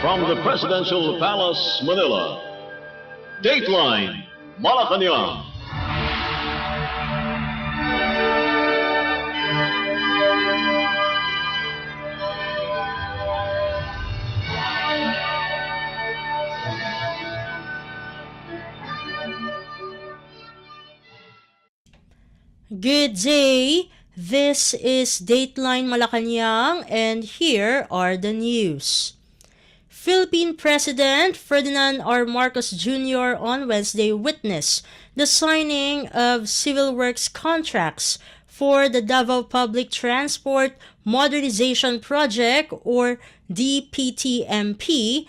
From the Presidential Palace, Manila, Dateline Malacañang. Good day. This is Dateline Malacañang, and here are the news. Philippine President Ferdinand R. Marcos Jr. on Wednesday witnessed the signing of civil works contracts for the Davao Public Transport Modernization Project, or DPTMP,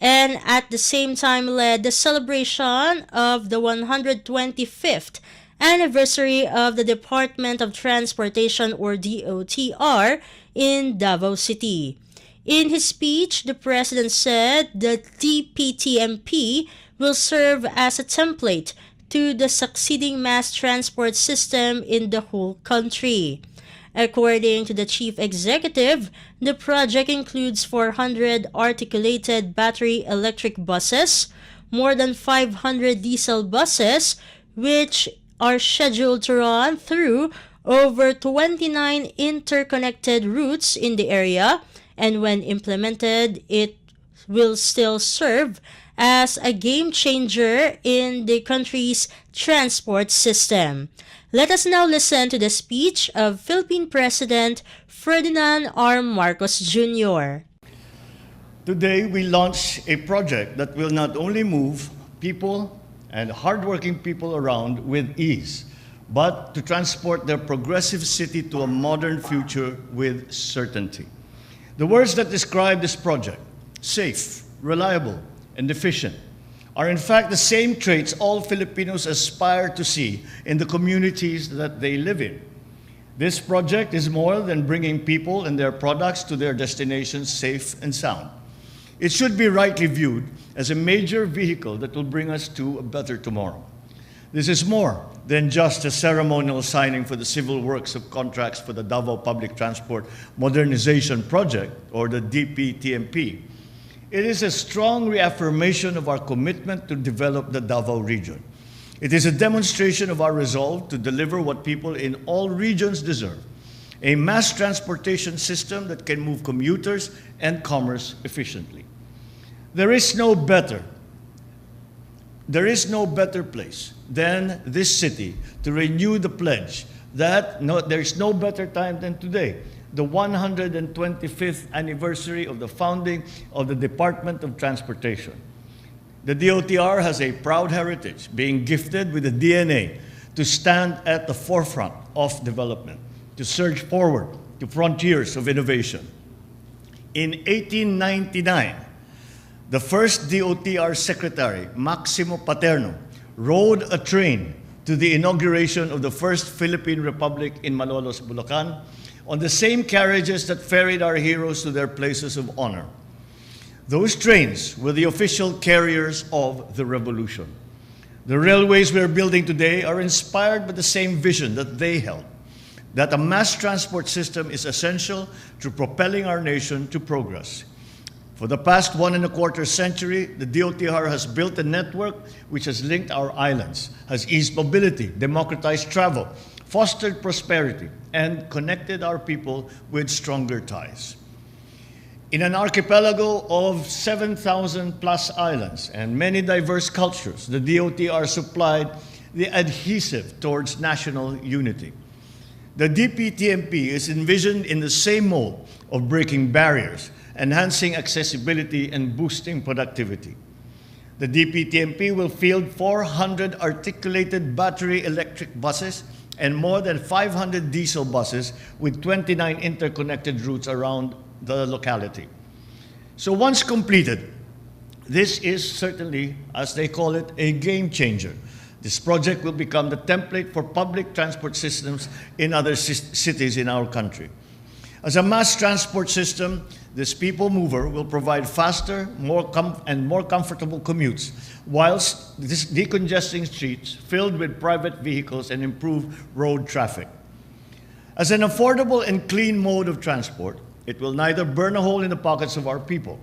and at the same time led the celebration of the 125th anniversary of the Department of Transportation, or DOTR, in Davao City. In his speech, the president said that DPTMP will serve as a template to the succeeding mass transport system in the whole country. According to the chief executive, the project includes 400 articulated battery electric buses, more than 500 diesel buses, which are scheduled to run through over 29 interconnected routes in the area, and when implemented, it will still serve as a game changer in the country's transport system. Let us now listen to the speech of Philippine President Ferdinand R. Marcos Jr. Today, we launch a project that will not only move people and hardworking people around with ease, but to transport their progressive city to a modern future with certainty. The words that describe this project, safe, reliable, and efficient, are in fact the same traits all Filipinos aspire to see in the communities that they live in. This project is more than bringing people and their products to their destinations safe and sound. It should be rightly viewed as a major vehicle that will bring us to a better tomorrow. This is more than just a ceremonial signing for the civil works of contracts for the Davao Public Transport Modernization Project, or the DPTMP. It is a strong reaffirmation of our commitment to develop the Davao region. It is a demonstration of our resolve to deliver what people in all regions deserve: a mass transportation system that can move commuters and commerce efficiently. There is no better place than this city to renew the pledge that there's no better time than today, the 125th anniversary of the founding of the Department of Transportation. The DOTR has a proud heritage, being gifted with a DNA to stand at the forefront of development, to surge forward to frontiers of innovation. In 1899, the first DOTR secretary, Maximo Paterno, rode a train to the inauguration of the first Philippine Republic in Malolos, Bulacan, on the same carriages that ferried our heroes to their places of honor. Those trains were the official carriers of the revolution. The railways we are building today are inspired by the same vision that they held, that a mass transport system is essential to propelling our nation to progress. For the past 1.25 century, the DOTR has built a network which has linked our islands, has eased mobility, democratized travel, fostered prosperity, and connected our people with stronger ties. In an archipelago of 7,000 plus islands and many diverse cultures, the DOTR supplied the adhesive towards national unity. The DPTMP is envisioned in the same mold of breaking barriers, enhancing accessibility, and boosting productivity. The DPTMP will field 400 articulated battery electric buses and more than 500 diesel buses with 29 interconnected routes around the locality. So once completed, this is certainly, as they call it, a game changer. This project will become the template for public transport systems in other cities in our country. As a mass transport system, this people mover will provide faster, more comfortable commutes, whilst decongesting streets filled with private vehicles and improve road traffic. As an affordable and clean mode of transport, it will neither burn a hole in the pockets of our people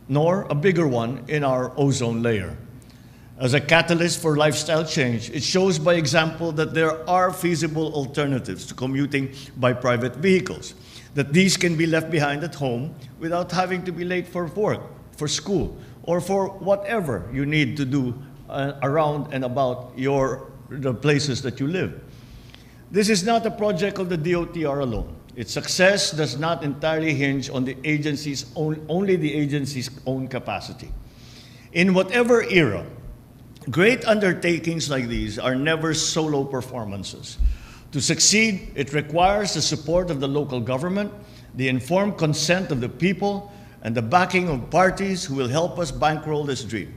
nor a bigger one in our ozone layer. As a catalyst for lifestyle change, it shows by example that there are feasible alternatives to commuting by private vehicles, that these can be left behind at home without having to be late for work, for school, or for whatever you need to do around and about the places that you live. This is not a project of the DOTR alone. Its success does not entirely hinge on the agency's only the agency's own capacity. In whatever era, great undertakings like these are never solo performances. To succeed, it requires the support of the local government, the informed consent of the people, and the backing of parties who will help us bankroll this dream.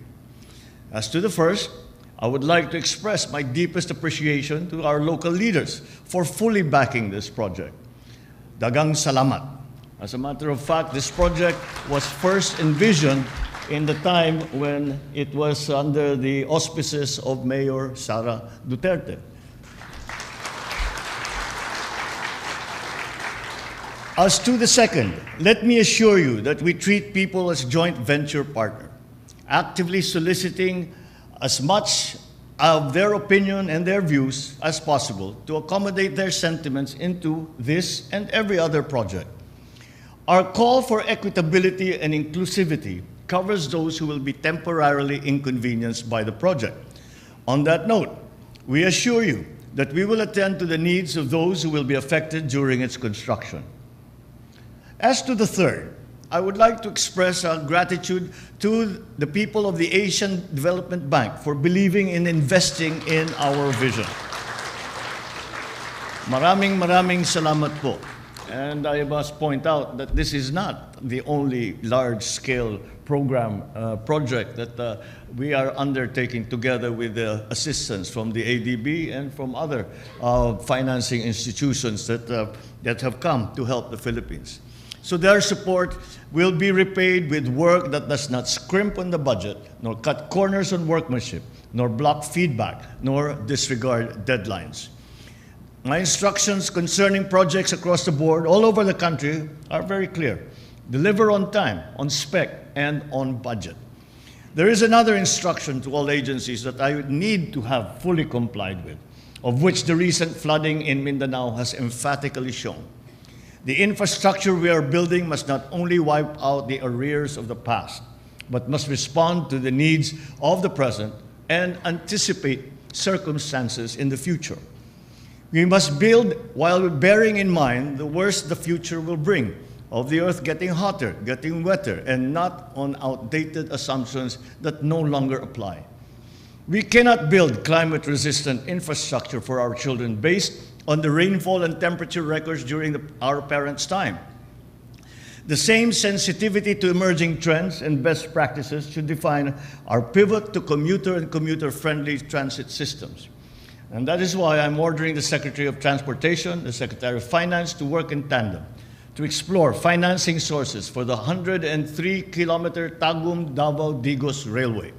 As to the first, I would like to express my deepest appreciation to our local leaders for fully backing this project. Dagang salamat. As a matter of fact, this project was first envisioned in the time when it was under the auspices of Mayor Sara Duterte. As to the second, let me assure you that we treat people as joint venture partner, actively soliciting as much of their opinion and their views as possible to accommodate their sentiments into this and every other project. Our call for equitability and inclusivity covers those who will be temporarily inconvenienced by the project. On that note, we assure you that we will attend to the needs of those who will be affected during its construction. As to the third, I would like to express our gratitude to the people of the Asian Development Bank for believing in investing in our vision. Maraming salamat po. And I must point out that this is not the only large-scale project that we are undertaking together with the assistance from the ADB and from other financing institutions that have come to help the Philippines. So their support will be repaid with work that does not scrimp on the budget, nor cut corners on workmanship, nor block feedback, nor disregard deadlines. My instructions concerning projects across the board all over the country are very clear. Deliver on time, on spec, and on budget. There is another instruction to all agencies that I would need to have fully complied with, of which the recent flooding in Mindanao has emphatically shown. The infrastructure we are building must not only wipe out the arrears of the past, but must respond to the needs of the present and anticipate circumstances in the future. We must build while bearing in mind the worst the future will bring, of the earth getting hotter, getting wetter, and not on outdated assumptions that no longer apply. We cannot build climate-resistant infrastructure for our children based on the rainfall and temperature records during our parents' time. The same sensitivity to emerging trends and best practices should define our pivot to commuter and commuter-friendly transit systems. And that is why I'm ordering the Secretary of Transportation, the Secretary of Finance to work in tandem to explore financing sources for the 103-kilometer Tagum-Davao-Digos Railway.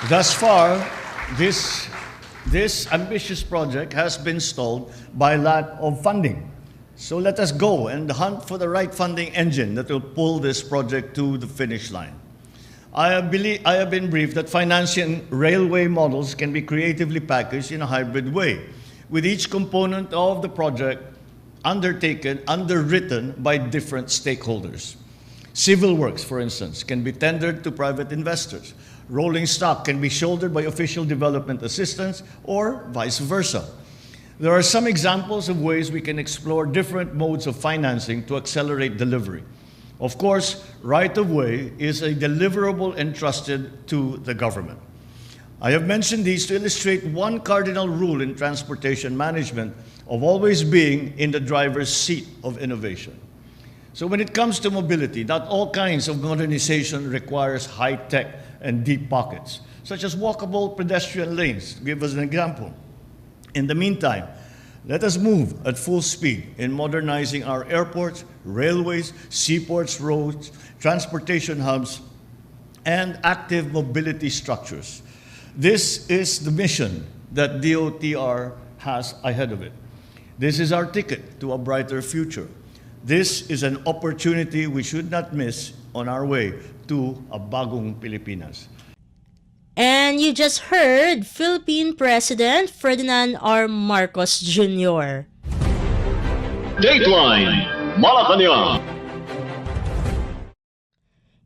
Thus far, this ambitious project has been stalled by lack of funding. So let us go and hunt for the right funding engine that will pull this project to the finish line. I have been briefed that financing railway models can be creatively packaged in a hybrid way, with each component of the project underwritten by different stakeholders. Civil works, for instance, can be tendered to private investors. Rolling stock can be shouldered by official development assistance, or vice versa. There are some examples of ways we can explore different modes of financing to accelerate delivery. Of course, right-of-way is a deliverable entrusted to the government. I have mentioned these to illustrate one cardinal rule in transportation management of always being in the driver's seat of innovation. So when it comes to mobility, not all kinds of modernization requires high-tech and deep pockets, such as walkable pedestrian lanes, to give us an example. In the meantime, let us move at full speed in modernizing our airports, railways, seaports, roads, transportation hubs, and active mobility structures. This is the mission that DOTR has ahead of it. This is our ticket to a brighter future. This is an opportunity we should not miss on our way to a bagong Pilipinas. And you just heard Philippine President Ferdinand R. Marcos Jr. Dateline Malacañang.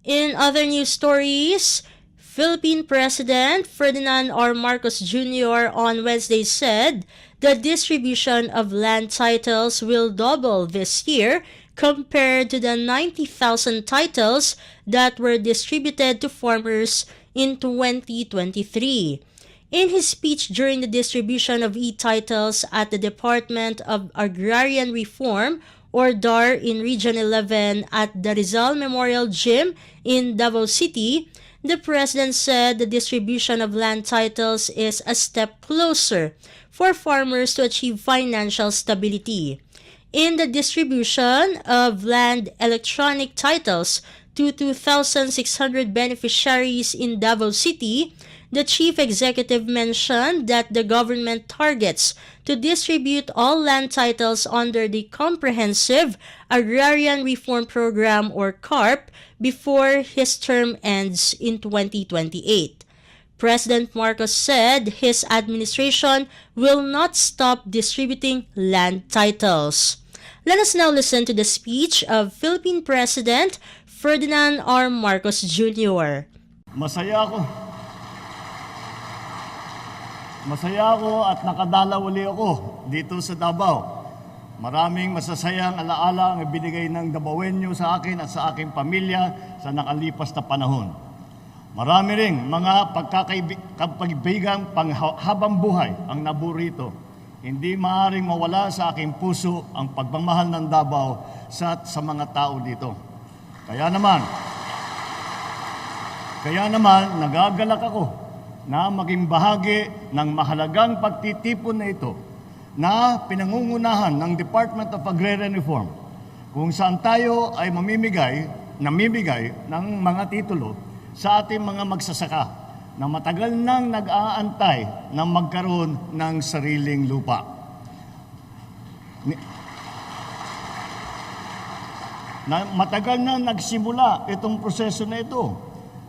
In other news stories, Philippine President Ferdinand R. Marcos Jr. on Wednesday said the distribution of land titles will double this year compared to the 90,000 titles that were distributed to farmers in 2023. In his speech during the distribution of e-titles at the Department of Agrarian Reform or DAR in Region 11 at the Rizal Memorial Gym in Davao City, the President said the distribution of land titles is a step closer for farmers to achieve financial stability. In the distribution of land electronic titles to 2,600 beneficiaries in Davao City, the chief executive mentioned that the government targets to distribute all land titles under the Comprehensive Agrarian Reform Program or CARP before his term ends in 2028. President Marcos said his administration will not stop distributing land titles. Let us now listen to the speech of Philippine President Ferdinand R. Marcos Jr. Masaya ako at nakadalaw uli ako dito sa Davao. Maraming masasayang alaala ang ibinigay ng Davaoenyo sa akin at sa aking pamilya sa nakalipas na panahon. Marami ring mga pagkakaibigang panghabang buhay ang naburito. Hindi maaaring mawala sa aking puso ang pagmamahal ng Davao sa mga tao dito. Kaya naman nagagalak ako na maging bahagi ng mahalagang pagtitipon na ito na pinangungunahan ng Department of Agrarian Reform kung saan tayo ay namimigay ng mga titulo sa ating mga magsasaka na matagal nang nag-aantay na magkaroon ng sariling lupa. Matagal na nagsimula itong proseso na ito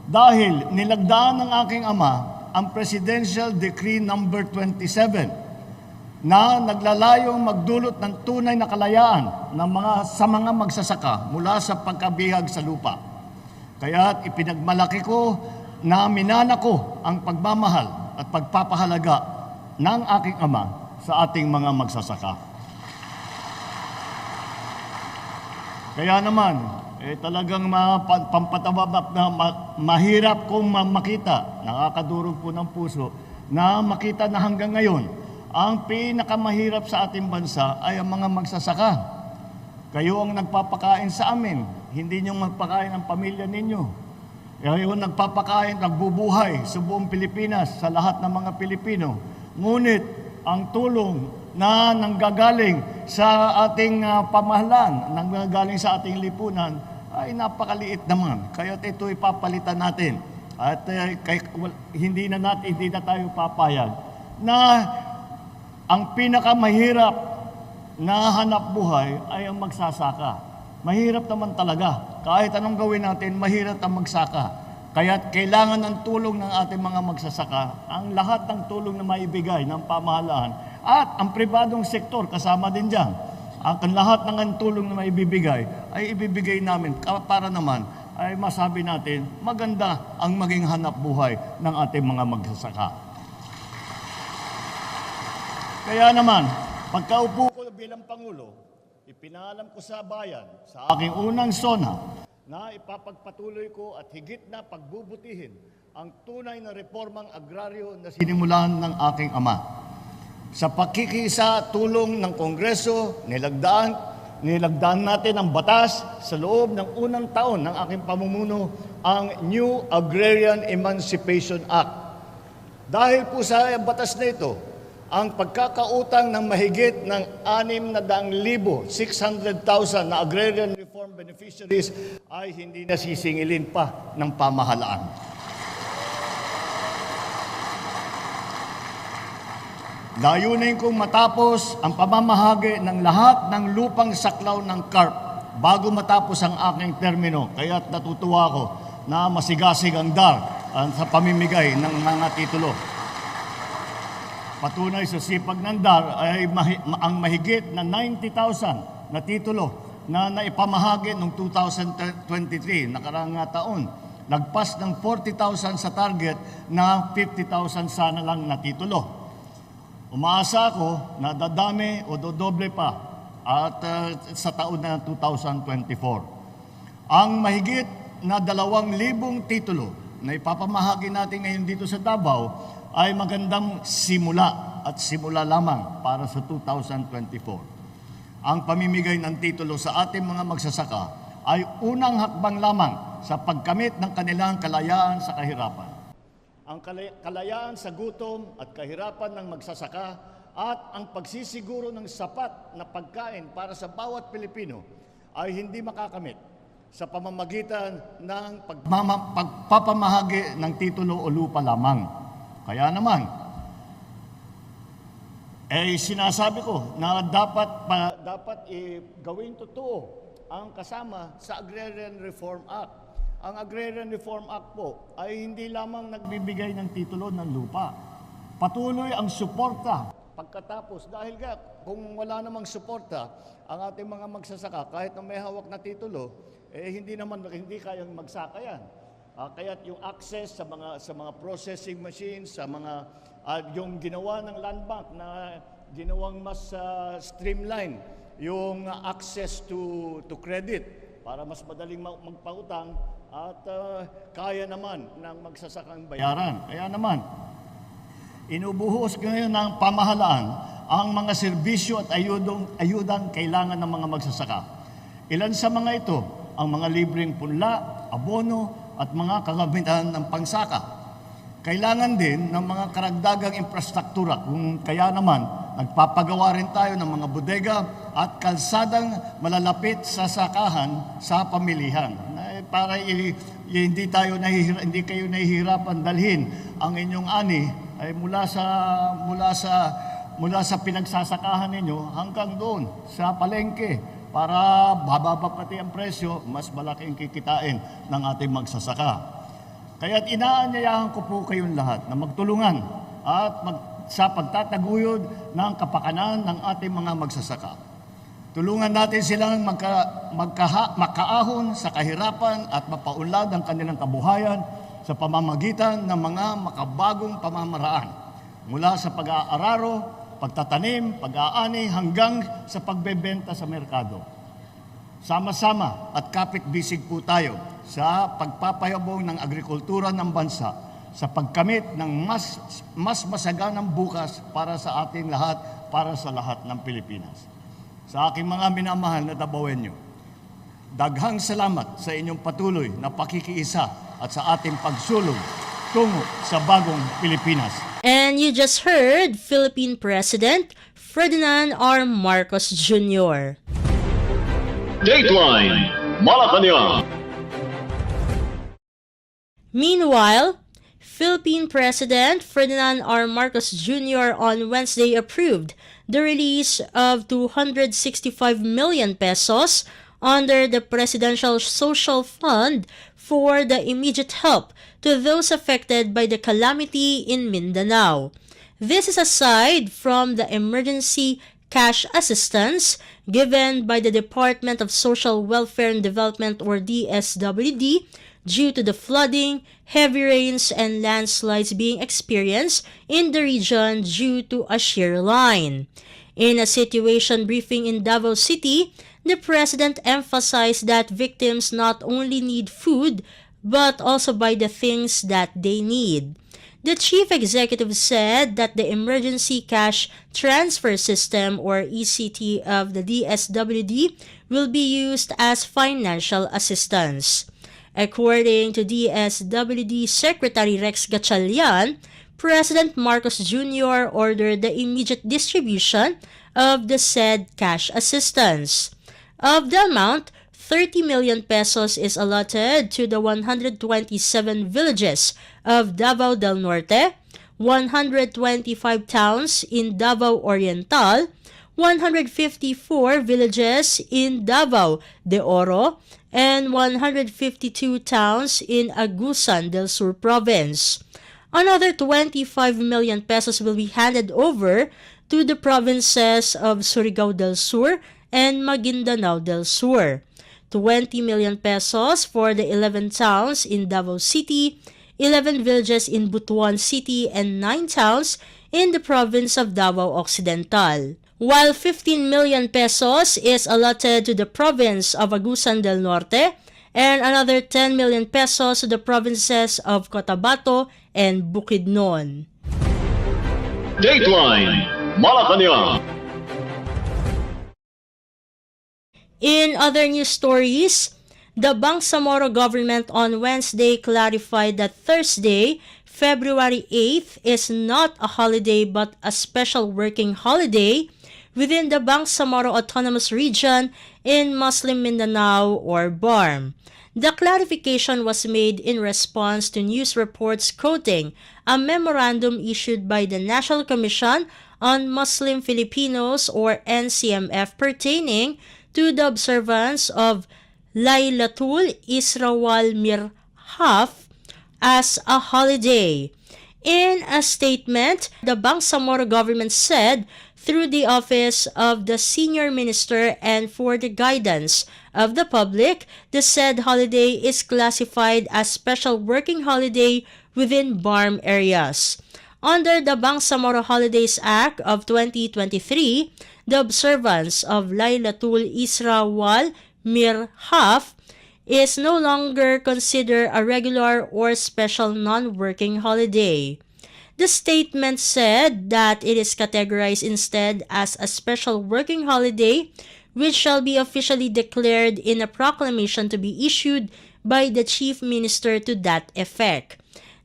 dahil nilagdaan ng aking ama ang Presidential Decree number 27 na naglalayong magdulot ng tunay na kalayaan sa mga magsasaka mula sa pagkabihag sa lupa. Kaya ipinagmalaki ko na minana ko ang pagmamahal at pagpapahalaga ng aking ama sa ating mga magsasaka. Kaya naman, talagang pampatawa na mahirap kong makita, nakakadurog po ng puso, na makita na hanggang ngayon, ang pinakamahirap sa ating bansa ay ang mga magsasaka. Kayo ang nagpapakain sa amin, hindi nyo magpakain ang pamilya ninyo. Kayo ang nagpapakain, nagbubuhay sa buong Pilipinas, sa lahat ng mga Pilipino. Ngunit ang tulong na nanggagaling sa ating pamahalaan, nanggagaling sa ating lipunan, ay napakaliit naman. Kaya ito ipapalitan natin. At hindi na tayo papayag na ang pinakamahirap na hanap buhay ay ang magsasaka. Mahirap naman talaga. Kahit anong gawin natin, mahirap ang magsaka. Kaya kailangan ng tulong ng ating mga magsasaka, ang lahat ng tulong na maibigay ng pamahalaan at ang pribadong sektor kasama din dyan. Ang lahat ng tulong na maibibigay ay ibibigay namin para naman ay masabi natin maganda ang maging hanap buhay ng ating mga magsasaka. Kaya naman, pagkaupo ko bilang Pangulo, ipinaalam ko sa bayan, sa aking unang SONA, na ipapagpatuloy ko at higit na pagbubutihin ang tunay na reformang agraryo na sinimulan ng aking ama. Sa pakikisa tulong ng Kongreso, nilagdaan natin ang batas sa loob ng unang taon ng aking pamumuno, ang New Agrarian Emancipation Act. Dahil po sa batas na ito, ang pagkakautang ng mahigit ng 600,000 na agrarian reform beneficiaries ay hindi nasisingilin pa ng pamahalaan. Layunin kong matapos ang pamamahagi ng lahat ng lupang saklaw ng CARP bago matapos ang aking termino. Kaya't natutuwa ako na masigasig ang DAR sa pamimigay ng mga titulo. Patunay sa sipag ng DAR ay ang mahigit na 90,000 na titulo na naipamahagi noong 2023, nakaraang taon. Lagpas ng 40,000 sa target na 50,000 sana lang na titulo. Umaasa ako na dadami o dodoble pa at sa taon na 2024. Ang mahigit na 2,000 titulo na ipapamahagi natin ngayon dito sa Davao ay magandang simula at simula lamang para sa 2024. Ang pamimigay ng titulo sa ating mga magsasaka ay unang hakbang lamang sa pagkamit ng kanilang kalayaan sa kahirapan. Ang kalayaan sa gutom at kahirapan ng magsasaka at ang pagsisiguro ng sapat na pagkain para sa bawat Pilipino ay hindi makakamit sa pamamagitan ng pagpapamahagi ng titulo o lupa lamang. Kaya naman, sinasabi ko na dapat gawing totoo ang kasama sa Agrarian Reform Act. Ang Agrarian Reform Act po ay hindi lamang nagbibigay ng titulo ng lupa. Patuloy ang suporta pagkatapos. Dahil kung wala namang suporta ang ating mga magsasaka, kahit na may hawak na titulo, hindi kayang magsaka yan. Kaya't yung access sa mga processing machines, sa mga yung ginawa ng land bank na ginawang mas streamline yung access to credit para mas madaling magpautang at kaya naman ng magsasakang bayaran. Kaya naman, inubuhos ngayon ng pamahalaan ang mga serbisyo at ayudang kailangan ng mga magsasaka. Ilan sa mga ito, ang mga libreng punla, abono, at mga kagamitan ng pangsaka. Kailangan din ng mga karagdagang infrastruktura, kung kaya naman nagpapagawa rin tayo ng mga bodega at kalsadang malalapit sa sakahan sa pamilihan. Para hindi kayo nahihirapan dalhin ang inyong ani ay mula sa pinagsasakahan ninyo hanggang doon sa palengke para bababa pati ang presyo, mas malaking kikitain ng ating magsasaka. Kaya't inaanyayahan ko po kayong lahat na magtulungan at sa pagtataguyod ng kapakanan ng ating mga magsasaka. Tulungan natin silang makaahon sa kahirapan at mapaunlad ang kanilang kabuhayan sa pamamagitan ng mga makabagong pamamaraan. Mula sa pag-aararo, pagtatanim, pag-aani hanggang sa pagbebenta sa merkado. Sama-sama at kapit-bisig po tayo sa pagpapayabong ng agrikultura ng bansa sa pagkamit ng mas masaganang bukas para sa ating lahat, para sa lahat ng Pilipinas. Sa aking mga minamahal na Davaoenyo, daghang salamat sa inyong patuloy na pakikiisa at sa ating pagsulong tungo sa bagong Pilipinas. And you just heard Philippine President Ferdinand R. Marcos Jr. Dateline Malacañang. Meanwhile, Philippine President Ferdinand R. Marcos Jr. on Wednesday approved the release of 265 million pesos under the Presidential Social Fund for the immediate help to those affected by the calamity in Mindanao. This is aside from the emergency cash assistance given by the Department of Social Welfare and Development or DSWD due to the flooding, heavy rains, and landslides being experienced in the region due to a shear line. In a situation briefing in Davao City, the President emphasized that victims not only need food, but also buy the things that they need. The Chief Executive said that the Emergency Cash Transfer System or ECT of the DSWD will be used as financial assistance. According to DSWD Secretary Rex Gatchalian, President Marcos Jr. ordered the immediate distribution of the said cash assistance. Of the amount, 30 million pesos is allotted to the 127 villages of Davao del Norte, 125 towns in Davao Oriental, 154 villages in Davao de Oro, and 152 towns in Agusan del Sur Province. Another 25 million pesos will be handed over to the provinces of Surigao del Sur and Maguindanao del Sur. 20 million pesos for the 11 towns in Davao City, 11 villages in Butuan City, and 9 towns in the province of Davao Occidental. While 15 million pesos is allotted to the province of Agusan del Norte, and another 10 million pesos to the provinces of Cotabato and Bukidnon. Dateline Malacañang. In other news stories, the Bangsamoro government on Wednesday clarified that Thursday, February 8th is not a holiday but a special working holiday within the Bangsamoro Autonomous Region in Muslim Mindanao or BARM. The clarification was made in response to news reports quoting a memorandum issued by the National Commission on Muslim Filipinos or NCMF pertaining to the observance of Laylatul Isra wal Mirhaf as a holiday. In a statement, the Bangsamoro government said through the office of the senior minister and for the guidance of the public, the said holiday is classified as special working holiday within BARM areas. Under the Bangsamoro Holidays Act of 2023, the observance of Laylatul Isra wal Mirhaf is no longer considered a regular or special non-working holiday. The statement said that it is categorized instead as a special working holiday which shall be officially declared in a proclamation to be issued by the Chief Minister to that effect.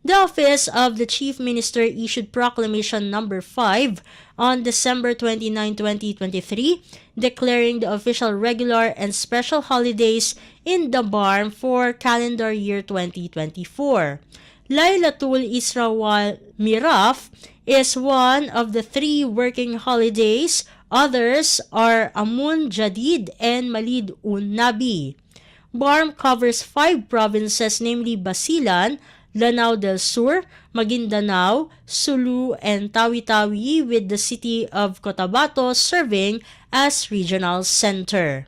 The Office of the Chief Minister issued Proclamation Number 5 on December 29, 2023, declaring the official regular and special holidays in the BARM for calendar year 2024. Laylatul Isra wal Miraf is one of the 3 working holidays. Others are Amun Jadid and Malid un Nabi. BARM covers 5 provinces, namely Basilan, Lanao del Sur, Maguindanao, Sulu, and Tawi-Tawi, with the city of Cotabato serving as regional center.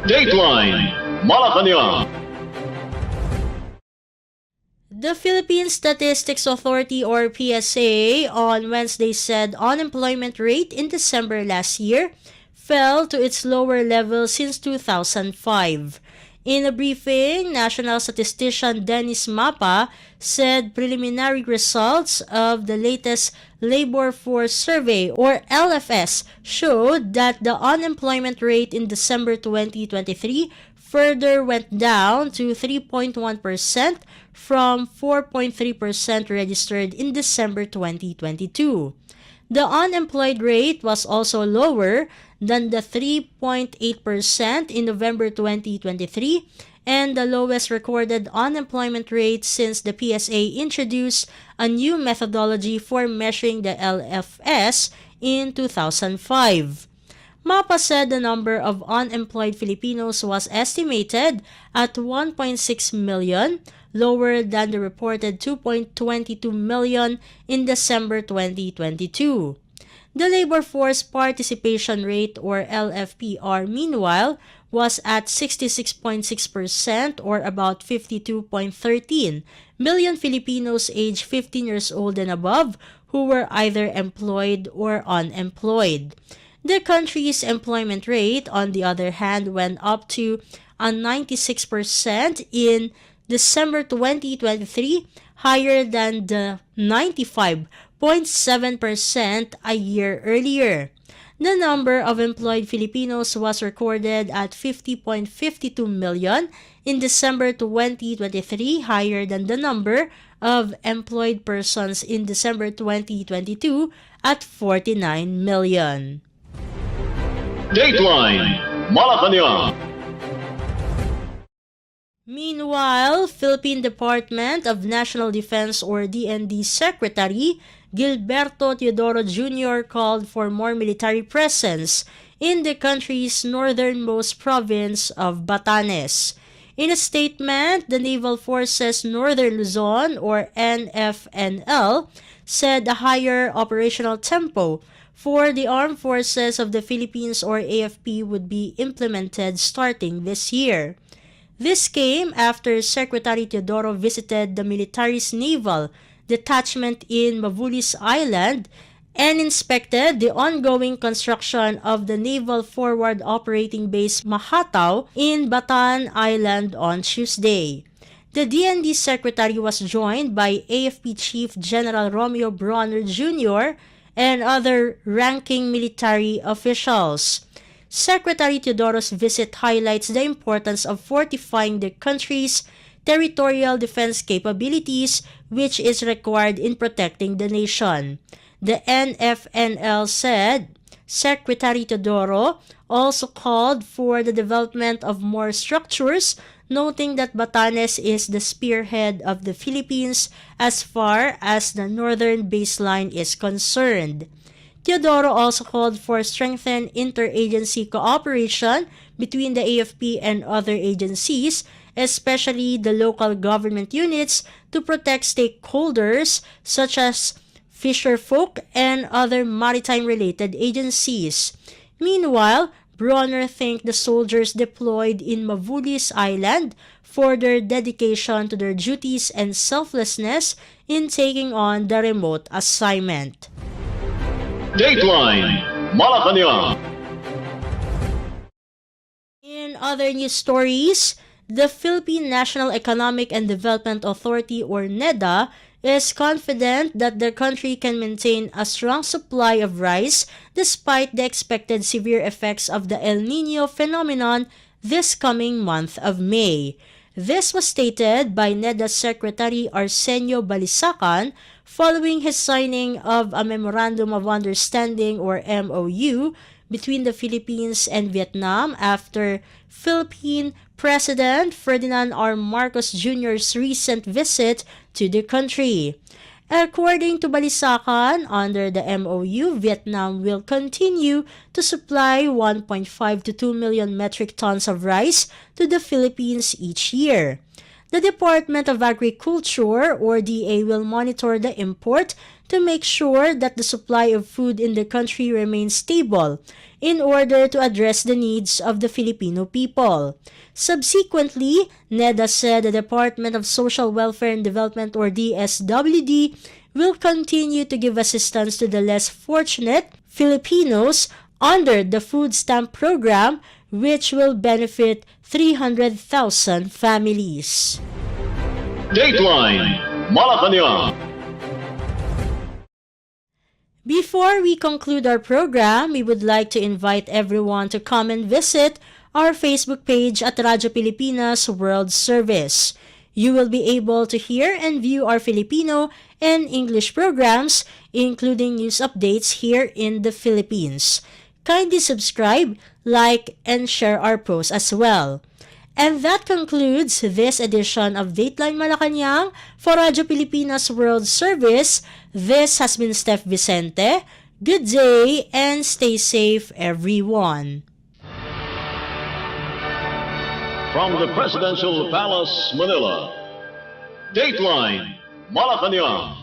Dateline Malacañang. The Philippine Statistics Authority or PSA on Wednesday said unemployment rate in December last year fell to its lower level since 2005. In a briefing, National Statistician Dennis Mapa said preliminary results of the latest Labor Force Survey or LFS showed that the unemployment rate in December 2023 further went down to 3.1% from 4.3% registered in December 2022. The unemployed rate was also lower than the 3.8% in November 2023 and the lowest recorded unemployment rate since the PSA introduced a new methodology for measuring the LFS in 2005. Mapa said the number of unemployed Filipinos was estimated at 1.6 million, lower than the reported 2.22 million in December 2022. The labor force participation rate or LFPR meanwhile was at 66.6% or about 52.13 million Filipinos aged 15 years old and above who were either employed or unemployed. The country's employment rate, on the other hand, went up to 96% in December 2023, higher than the 95.7% a year earlier. The number of employed Filipinos was recorded at 50.52 million in December 2023, higher than the number of employed persons in December 2022 at 49 million. Dateline Malacañang. Meanwhile, Philippine Department of National Defense or DND Secretary Gilberto Teodoro Jr. called for more military presence in the country's northernmost province of Batanes. In a statement, the Naval Forces Northern Luzon or NFNL said a higher operational tempo for the Armed Forces of the Philippines or AFP would be implemented starting this year. This came after Secretary Teodoro visited the military's naval detachment in Mavulis Island and inspected the ongoing construction of the Naval Forward Operating Base Mahataw in Batan Island on Tuesday. The DND Secretary was joined by AFP Chief General Romeo Bronner Jr. and other ranking military officials. Secretary Teodoro's visit highlights the importance of fortifying the country's territorial defense capabilities, which is required in protecting the nation. The NFNL said Secretary Teodoro also called for the development of more structures, noting that Batanes is the spearhead of the Philippines as far as the northern baseline is concerned. Teodoro also called for strengthened interagency cooperation between the AFP and other agencies, especially the local government units, to protect stakeholders such as fisherfolk and other maritime-related agencies. Meanwhile, Bronner thanked the soldiers deployed in Mavulis Island for their dedication to their duties and selflessness in taking on the remote assignment. Dateline Malacañang. In other news stories, the Philippine National Economic and Development Authority or NEDA is confident that the country can maintain a strong supply of rice despite the expected severe effects of the El Niño phenomenon this coming month of May. This was stated by NEDA Secretary Arsenio Balisacan following his signing of a Memorandum of Understanding or MOU between the Philippines and Vietnam after Philippine President Ferdinand R. Marcos Jr.'s recent visit to the country. According to Balisacan, under the MOU, Vietnam will continue to supply 1.5 to 2 million metric tons of rice to the Philippines each year. The Department of Agriculture or DA will monitor the import to make sure that the supply of food in the country remains stable in order to address the needs of the Filipino people. Subsequently, NEDA said the Department of Social Welfare and Development or DSWD will continue to give assistance to the less fortunate Filipinos under the food stamp program, which will benefit 300,000 families. Dateline Malacañang. Before we conclude our program, we would like to invite everyone to come and visit our Facebook page at Radyo Pilipinas World Service. You will be able to hear and view our Filipino and English programs, including news updates here in the Philippines. Kindly subscribe, like, and share our posts as well. And that concludes this edition of Dateline Malacañang for Radyo Pilipinas World Service. This has been Steph Vicente. Good day and stay safe, everyone. From the Presidential Palace, Manila, Dateline Malacañang.